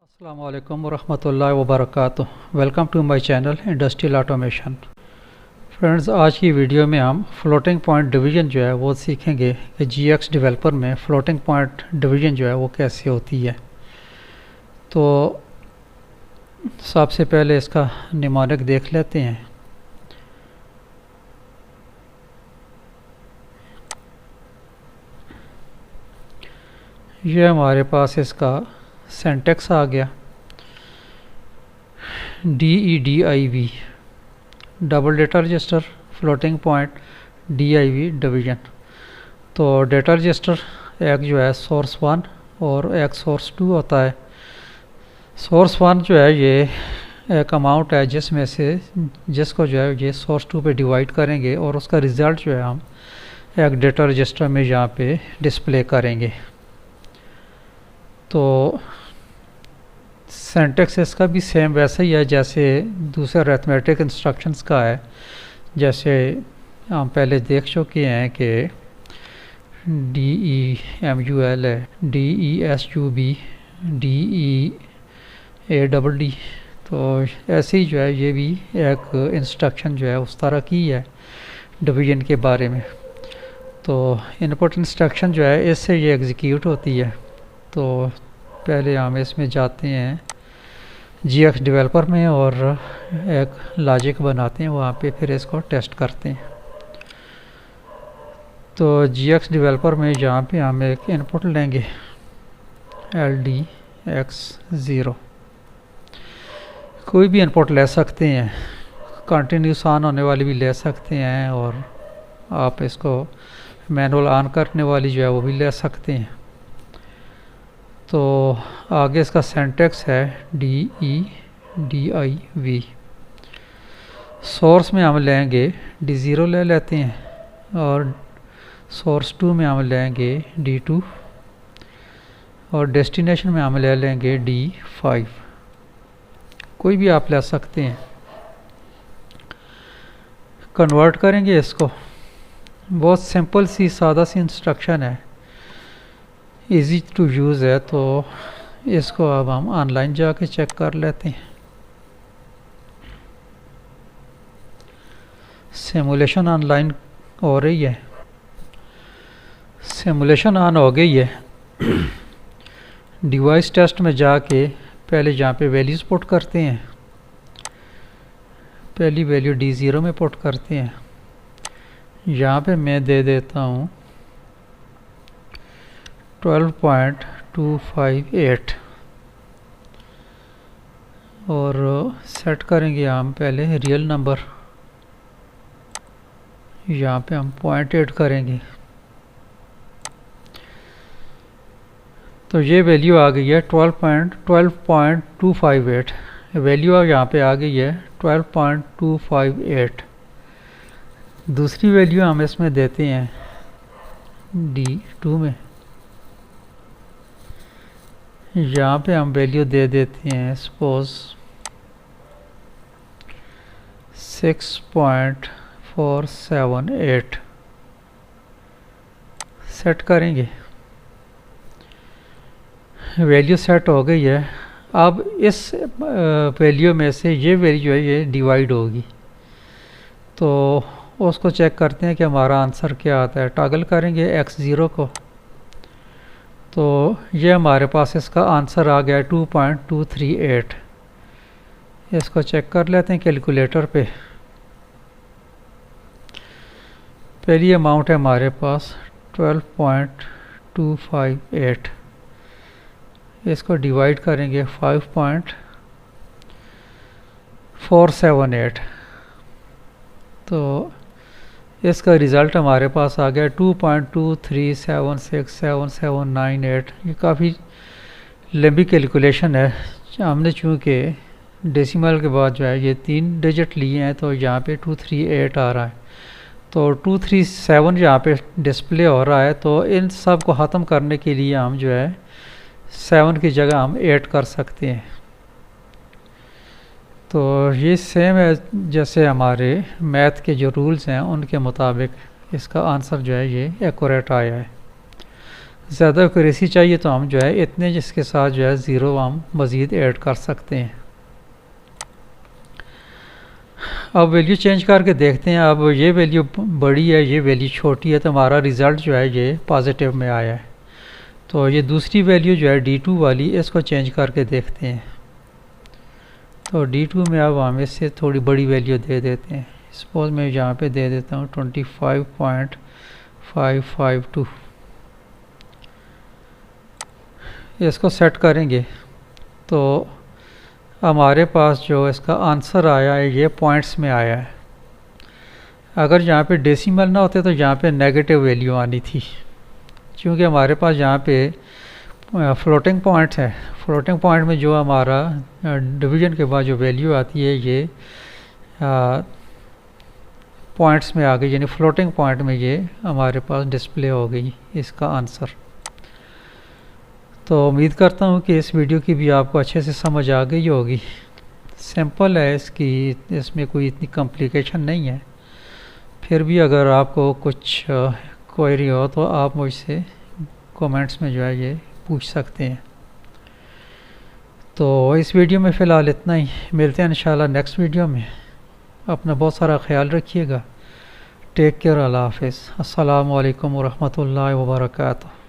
अस्सलामु अलैकुम वरहमतुल्लाहि वबरकातुहू। Welcome to my channel industrial automation. Friends, आज की वीडियो में हम फ्लोटिंग पॉइंट डिवीज़न जो है वो सीखेंगे कि जीएक्स डेवलपर में फ्लोटिंग पॉइंट डिवीज़न जो है वो कैसे होती है। तो सबसे पहले इसका निमोनिक देख लेते हैं। ये हमारे पास इसका सिंटैक्स आ गया, DEDIV double data register floating point DIV division. तो डेटा रजिस्टर एक जो है सोर्स 1 और एक सोर्स 2 होता है। सोर्स 1 जो है ये एक अमाउंट है जिसमें से जिसको जो है ये सोर्स 2 पे डिवाइड करेंगे और उसका रिज़ल्ट जो है हम एक डेटा रजिस्टर में यहाँ पे डिस्प्ले करेंगे। तो सिंटैक्स इसका भी सेम वैसा ही है जैसे दूसरे अरिथमेटिक इंस्ट्रक्शंस का है। जैसे हम पहले देख चुके हैं कि DEMUL है, DESUB, DEADD। तो ऐसे ही जो है ये भी एक इंस्ट्रक्शन जो है उस तरह की है डिवीज़न के बारे में। तो इनपुट इंस्ट्रक्शन जो है इससे ये एग्जीक्यूट होती है। तो पहले हम इसमें जाते हैं जीएक्स डेवलपर में और एक लॉजिक बनाते हैं, वहाँ पे फिर इसको टेस्ट करते हैं। तो जीएक्स डेवलपर में यहाँ पे हम एक इनपुट लेंगे LDX0। कोई भी इनपुट ले सकते हैं, कंटिन्यूस ऑन होने वाली भी ले सकते हैं और आप इसको मैनुअल ऑन करने वाली जो है वो भी ले सकते हैं। तो आगे इसका सिंटैक्स है DEDIV। सोर्स में हम लेंगे D0 ले लेते हैं और सोर्स 2 में हम लेंगे D2 और डेस्टिनेशन में हम ले लेंगे D5। कोई भी आप ले सकते हैं। कन्वर्ट करेंगे इसको, बहुत सिंपल सी सादा सी इंस्ट्रक्शन है, इजी टू यूज़ है। तो इसको अब हम ऑनलाइन जाके चेक कर लेते हैं। सिमुलेशन ऑनलाइन हो रही है, सिमुलेशन ऑन हो गई है। डिवाइस टेस्ट में जाके पहले यहाँ पे वैल्यूज़ पुट करते हैं। पहली वैल्यू D0 में पुट करते हैं। यहाँ पे मैं दे देता हूँ 12.258 और सेट करेंगे हम पहले रियल नंबर। यहाँ पे हम 0.8 करेंगे। तो ये वैल्यू आ गई है 12.258। वैल्यू यहाँ पे आ गई है 12.258। दूसरी वैल्यू हम इसमें देते हैं D2 में। यहाँ पे हम वैल्यू दे देते हैं सपोज 6.478। सेट करेंगे, वैल्यू सेट हो गई है। अब इस वैल्यू में से ये वैल्यू है ये डिवाइड होगी। तो उसको चेक करते हैं कि हमारा आंसर क्या आता है। टॉगल करेंगे X0 को, तो ये हमारे पास इसका आंसर आ गया 2.238। इसको चेक कर लेते हैं कैलकुलेटर पे। पहली अमाउंट है हमारे पास 12.258। इसको डिवाइड करेंगे 5.478। तो इसका रिज़ल्ट हमारे पास आ गया 2.2376778। ये काफ़ी लंबी कैलकुलेशन है। हमने चूँकि डेसिमल के बाद जो है ये 3 डिजिट लिए हैं तो यहाँ पे 238 आ रहा है। तो 237 यहाँ पे डिस्प्ले हो रहा है। तो इन सब को ख़त्म करने के लिए हम जो है 7 की जगह हम 8 कर सकते हैं। तो ये सेम है जैसे हमारे मैथ के जो रूल्स हैं उनके मुताबिक इसका आंसर जो है ये एक्यूरेट आया है। ज़्यादा एक्यूरेसी चाहिए तो हम जो है इतने जिसके साथ जो है ज़ीरो हम मज़ीद ऐड कर सकते हैं। अब वैल्यू चेंज करके देखते हैं। अब ये वैल्यू बड़ी है, ये वैल्यू छोटी है, तो हमारा रिज़ल्ट जो है ये पॉजिटिव में आया है। तो ये दूसरी वैल्यू जो है D2 वाली, इसको चेंज करके देखते हैं। तो D2 में अब हम इससे थोड़ी बड़ी वैल्यू दे देते हैं। सपोज मैं यहाँ पे दे देता हूँ 25.552। इसको सेट करेंगे तो हमारे पास जो इसका आंसर आया है ये पॉइंट्स में आया है। अगर यहाँ पे डेसिमल ना होते तो यहाँ पे नेगेटिव वैल्यू आनी थी, क्योंकि हमारे पास यहाँ पे फ्लोटिंग पॉइंट है। फ्लोटिंग पॉइंट में जो हमारा डिवीज़न के बाद जो वैल्यू आती है ये पॉइंट्स में आ गई, यानी फ्लोटिंग पॉइंट में ये हमारे पास डिस्प्ले हो गई इसका आंसर। तो उम्मीद करता हूँ कि इस वीडियो की भी आपको अच्छे से समझ आ गई होगी। सिंपल है इसकी, इसमें कोई इतनी कॉम्प्लिकेशन नहीं है। फिर भी अगर आपको कुछ क्वेरी हो तो आप मुझसे कमेंट्स में जो है ये पूछ सकते हैं। तो इस वीडियो में फ़िलहाल इतना ही। मिलते हैं इंशाल्लाह नेक्स्ट वीडियो में। अपना बहुत सारा ख्याल रखिएगा। Take care. अल्लाह हाफिज़। अस्सलामु अलैकुम वरहमतुल्लाहि वबरकातुहू।